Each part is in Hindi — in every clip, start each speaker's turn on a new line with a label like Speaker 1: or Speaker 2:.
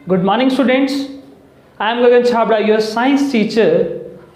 Speaker 1: Good morning students, I am Gagan Chhabra, your science teacher.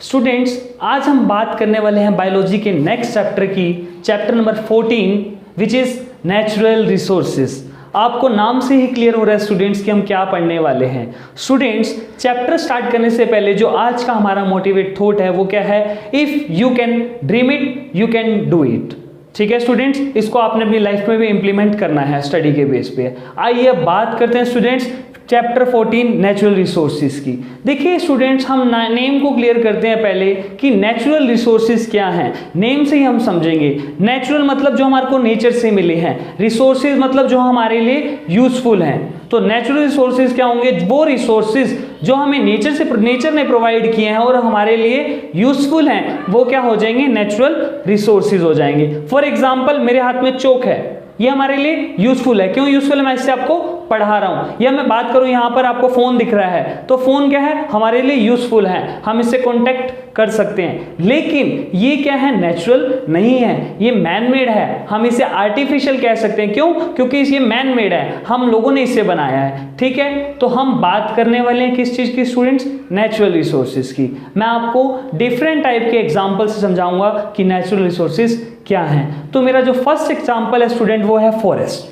Speaker 1: Students, आज हम बात करने वाले हैं बायोलॉजी के नेक्स्ट चैप्टर की, chapter number 14 which is natural resources. आपको नाम से ही क्लियर हो रहा है स्टूडेंट्स कि हम क्या पढ़ने वाले हैं। स्टूडेंट्स, चैप्टर स्टार्ट करने से पहले जो आज का हमारा मोटिवेट थॉट है वो क्या है? If you can dream it you can do it. ठीक है स्टूडेंट्स, इसको आपने अपनी लाइफ में भी इंप्लीमेंट करना है स्टडी के बेस पे। आइए अब बात करते हैं स्टूडेंट्स चैप्टर 14 नेचुरल रिसोर्सेज की। देखिए स्टूडेंट्स, हम नेम को क्लियर करते हैं पहले कि नेचुरल रिसोर्सेज क्या हैं। नेम से ही हम समझेंगे। नेचुरल मतलब जो हमारे को नेचर से मिले हैं, रिसोर्सेज मतलब जो हमारे लिए यूजफुल हैं। तो नेचुरल रिसोर्सेज क्या होंगे? वो रिसोर्सेज जो हमें नेचर ने प्रोवाइड किए हैं और हमारे लिए यूजफुल हैं, वो क्या हो जाएंगे? नेचुरल रिसोर्सेज हो जाएंगे। फॉर एग्जाम्पल, मेरे हाथ में चौक है, ये हमारे लिए यूजफुल है। क्यों यूजफुल है? मैं इससे आपको पढ़ा रहा हूं। या मैं बात करूं, यहां पर आपको फोन दिख रहा है, तो फोन क्या है? हमारे लिए यूजफुल है, हम इससे कांटेक्ट कर सकते हैं। लेकिन ये क्या है? नेचुरल नहीं है, ये मैन मेड है। हम इसे आर्टिफिशियल कह सकते हैं। क्यों? क्योंकि ये मैन मेड है, हम लोगों ने इसे बनाया है। ठीक है, तो हम बात करने वाले हैं किस चीज की स्टूडेंट्स? नेचुरल रिसोर्सेज की। मैं आपको डिफरेंट टाइप के एग्जाम्पल से समझाऊंगा कि नेचुरल रिसोर्सेज क्या हैं। तो मेरा जो फर्स्ट एग्जाम्पल है स्टूडेंट वो है फॉरेस्ट।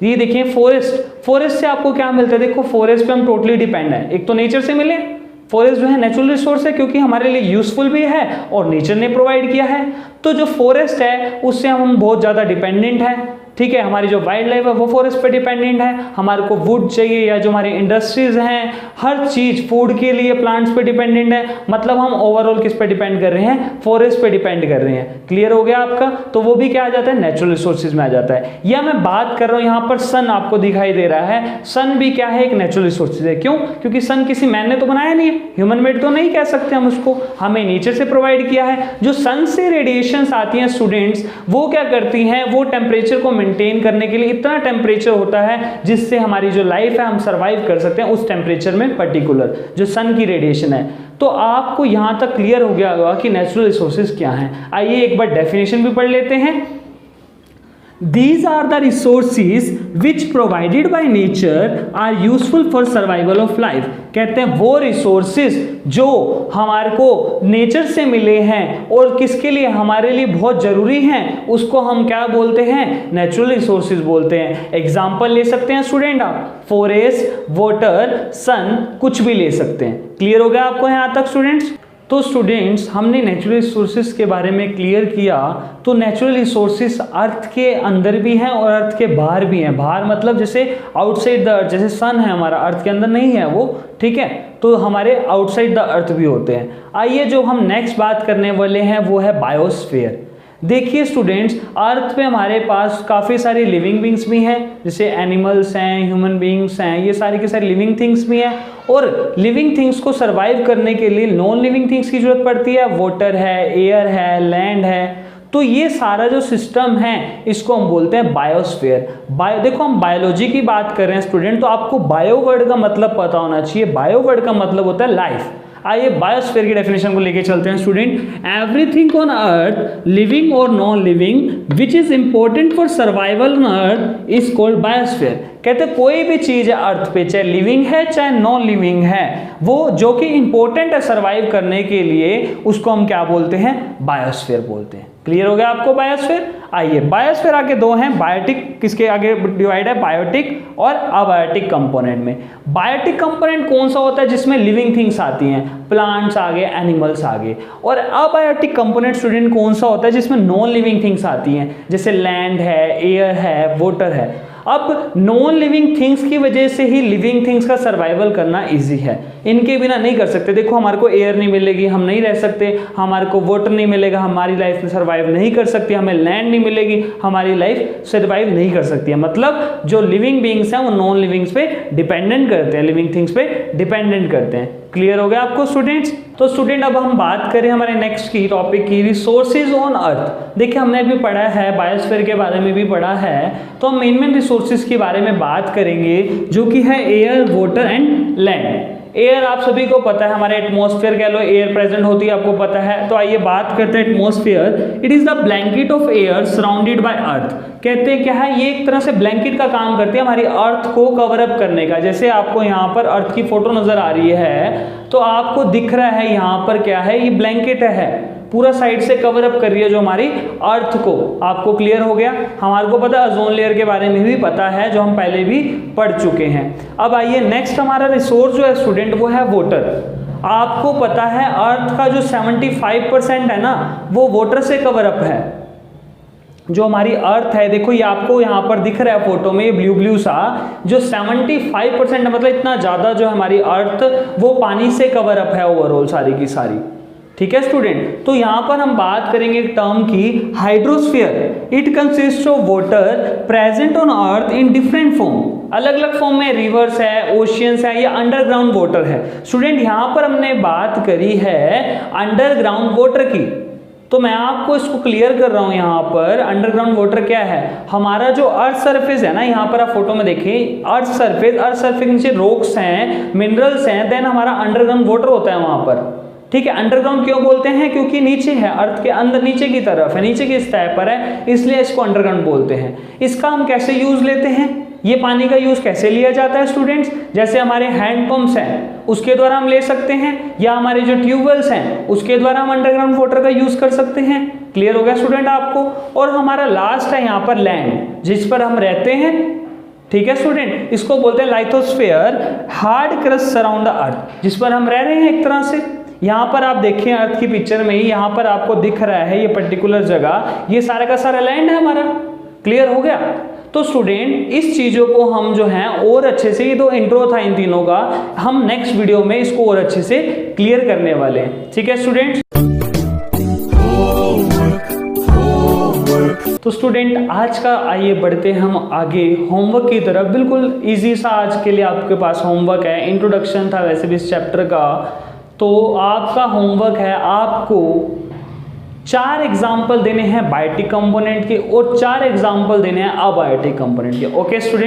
Speaker 1: ये देखिए फॉरेस्ट से आपको क्या मिलता है? देखो, फॉरेस्ट पे हम टोटली डिपेंड है। एक तो नेचर से मिले, फॉरेस्ट जो है नेचुरल रिसोर्स है क्योंकि हमारे लिए यूजफुल भी है और नेचर ने प्रोवाइड किया है। तो जो फॉरेस्ट है उससे हम बहुत ज़्यादा डिपेंडेंट हैं। ठीक है, हमारी जो वाइल्ड लाइफ है वो फॉरेस्ट पे डिपेंडेंट है। हमारे को वुड चाहिए या जो हमारी इंडस्ट्रीज हैं, हर चीज़ फूड के लिए प्लांट्स पे डिपेंडेंट है। मतलब हम ओवरऑल किस पे डिपेंड कर रहे हैं? फॉरेस्ट पे डिपेंड कर रहे हैं। क्लियर हो गया आपका? तो वो भी क्या आ जाता है? नेचुरल रिसोर्सेज में आ जाता है। या मैं बात कर रहा हूँ, यहाँ पर सन आपको दिखाई दे रहा है, सन भी क्या है? एक नेचुरल रिसोर्सेज है। क्यों? क्योंकि सन किसी मैन ने तो बनाया नहीं है, ह्यूमन मेड तो नहीं कह सकते हम उसको, हमें नेचर से प्रोवाइड किया है। जो सन से रेडिएशंस आती हैं स्टूडेंट्स, वो क्या करती हैं? वो टेम्परेचर को मेंटेन करने के लिए इतना टेम्परेचर होता है जिससे हमारी जो लाइफ है हम सरवाइव कर सकते हैं उस टेम्परेचर में, पर्टिकुलर जो सन की रेडिएशन है। तो आपको यहां तक क्लियर हो गया होगा कि नेचुरल रिसोर्सेज क्या हैं। आइए एक बार डेफिनेशन भी पढ़ लेते हैं। These are the resources which provided by nature are useful for survival of life। कहते हैं वो रिसोर्सेज जो हमारे को नेचर से मिले हैं और किसके लिए? हमारे लिए बहुत जरूरी हैं, उसको हम क्या बोलते हैं? नेचुरल रिसोर्सेज बोलते हैं। एग्जाम्पल ले सकते हैं स्टूडेंट आप, फॉरेस्ट, वाटर, सन, कुछ भी ले सकते हैं। क्लियर हो गया आपको यहां तक स्टूडेंट्स? तो स्टूडेंट्स, हमने नेचुरल रिसोर्सेज के बारे में क्लियर किया। तो नेचुरल रिसोर्सेज अर्थ के अंदर भी हैं और अर्थ के बाहर भी हैं। बाहर मतलब जैसे आउटसाइड द अर्थ, जैसे सन है हमारा, अर्थ के अंदर नहीं है वो। ठीक है, तो हमारे आउटसाइड द अर्थ भी होते हैं। आइए जो हम नेक्स्ट बात करने वाले हैं वो है बायोस्फीयर। देखिए स्टूडेंट्स, अर्थ पे हमारे पास काफ़ी सारी लिविंग बींग्स भी हैं, जैसे एनिमल्स हैं, ह्यूमन बींग्स हैं, ये सारी के सारी लिविंग थिंग्स भी हैं। और लिविंग थिंग्स को सरवाइव करने के लिए नॉन लिविंग थिंग्स की जरूरत पड़ती है। वाटर है, एयर है, लैंड है। तो ये सारा जो सिस्टम है इसको हम बोलते हैं बायोस्फीयर। देखो, हम बायोलॉजी की बात कर रहे हैं स्टूडेंट, तो आपको बायो वर्ड का मतलब पता होना चाहिए। बायो वर्ड का मतलब होता है लाइफ। आइए बायोस्फीयर की डेफिनेशन को लेके चलते हैं student. Everything on earth living और non living which is important for survival on earth is called biosphere. कहते कोई भी चीज है अर्थ पे, चाहे लिविंग है चाहे नॉन लिविंग है, वो जो कि इंपॉर्टेंट है सर्वाइव करने के लिए, उसको हम क्या बोलते हैं? बायोस्फीयर बोलते हैं। क्लियर हो गया आपको बायोस्फीयर? आइए, बायोस्फीयर आगे दो हैं, बायोटिक, किसके आगे डिवाइड है? बायोटिक और अबायोटिक कंपोनेंट में। बायोटिक कंपोनेंट कौन सा होता है? जिसमें लिविंग थिंग्स आती हैं, प्लांट्स आगे, एनिमल्स आगे। और अबायोटिक कंपोनेंट स्टूडेंट कौन सा होता है? जिसमें नॉन लिविंग थिंग्स आती हैं, जैसे लैंड है, एयर है, वाटर है। अब नॉन लिविंग थिंग्स की वजह से ही लिविंग थिंग्स का सर्वाइवल करना इजी है, इनके बिना नहीं कर सकते। देखो, हमारे को एयर नहीं मिलेगी हम नहीं रह सकते, हमारे को वाटर नहीं मिलेगा हमारी लाइफ में सर्वाइव नहीं कर सकती, हमें लैंड नहीं मिलेगी हमारी लाइफ सर्वाइव नहीं कर सकती है। मतलब जो लिविंग बीइंग्स हैं वो नॉन लिविंग्स पे डिपेंडेंट करते हैं, लिविंग थिंग्स पे डिपेंडेंट करते हैं। क्लियर हो गया आपको स्टूडेंट्स? तो स्टूडेंट, अब हम बात करें हमारे नेक्स्ट की टॉपिक की, रिसोर्सेज ऑन अर्थ। देखिए, हमने भी पढ़ा है, बायोस्फीयर के बारे में भी पढ़ा है, तो हम मेन रिसोर्सेज के बारे में बात करेंगे जो कि है air, water and land. Air आप सभी को पता है, हमारे एटमॉस्फेयर कह लो, एयर प्रेजेंट होती है, आपको पता है। तो आइए बात करते हैं atmosphere. It is the blanket of air surrounded by earth. कहते हैं क्या है, ये एक तरह से ब्लैंकेट का काम करती है हमारी अर्थ को कवर अप करने का। जैसे आपको यहाँ पर अर्थ की फोटो नजर आ रही है, तो आपको दिख रहा है यहाँ पर क्या है, ये ब्लैंकेट है, पूरा साइड से कवर अप कर रही है जो हमारी अर्थ को। आपको क्लियर हो गया। हमारे को पता है ओजोन लेयर के बारे में भी पता है, जो हम पहले भी पढ़ चुके हैं। अब आइए नेक्स्ट, हमारा रिसोर्स जो है स्टूडेंट वो है वाटर। आपको पता है अर्थ का जो 75% है ना, वो वाटर से कवर अप है। जो हमारी अर्थ है, देखो ये आपको यहाँ पर दिख रहा है फोटो में, ब्लू ब्लू सा, जो 75% मतलब इतना ज्यादा जो हमारी अर्थ वो पानी से कवर अप है ओवरऑल सारी की सारी। ठीक है स्टूडेंट। तो यहाँ पर हम बात करेंगे एक टर्म की, hydrosphere. It consist of water present on earth in different form. अलग अलग फॉर्म में, रिवर्स है, ओशियंस है, या अंडरग्राउंड वाटर है। स्टूडेंट यहाँ पर हमने बात करी है अंडरग्राउंड वाटर की, तो मैं आपको इसको क्लियर कर रहा हूं। यहाँ पर अंडरग्राउंड वाटर क्या है, हमारा जो अर्थ सरफेस है ना, यहाँ पर आप फोटो में देखें, अर्थ सरफेस नीचे रॉक्स हैं, मिनरल्स हैं, देन हमारा अंडरग्राउंड वाटर होता है वहां पर। ठीक है, अंडरग्राउंड क्यों बोलते हैं, क्योंकि नीचे है, अर्थ के अंदर नीचे की तरफ है, नीचे की सतह पर है, इसलिए इसको अंडरग्राउंड बोलते हैं। इसका हम कैसे यूज लेते हैं, ये पानी का यूज कैसे लिया जाता है स्टूडेंट्स, जैसे हमारे हैंड पंप्स हैं उसके द्वारा हम ले सकते हैं, या हमारे जो ट्यूबवेल्स हैं उसके द्वारा हम अंडरग्राउंड वाटर का यूज कर सकते हैं। क्लियर हो गया स्टूडेंट आपको। और हमारा लास्ट है यहाँ पर लैंड, जिस पर हम रहते हैं। ठीक है स्टूडेंट, इसको बोलते हैं lithosphere, hard crust surround the earth, जिस पर हम रह रहे हैं एक तरह से। यहाँ पर आप देखिए अर्थ की पिक्चर में ही, यहाँ पर आपको दिख रहा है ये पर्टिकुलर जगह, ये सारा का सारा लैंड है हमारा। क्लियर हो गया। तो स्टूडेंट इस चीजों को हम जो है और अच्छे से, ये तो इंट्रो था इन तीनों का, हम नेक्स्ट वीडियो में इसको और अच्छे से क्लियर करने वाले हैं। ठीक है स्टूडेंट। तो स्टूडेंट आज का आइए बढ़ते हम आगे होमवर्क की तरफ। बिल्कुल इजी सा आज के लिए आपके पास होमवर्क है, इंट्रोडक्शन था वैसे भी इस चैप्टर का। तो आपका होमवर्क है, आपको 4 एग्जाम्पल देने हैं बायोटिक कंपोनेंट के और 4 एग्जाम्पल देने हैं अबायोटिक कंपोनेंट के। Okay student.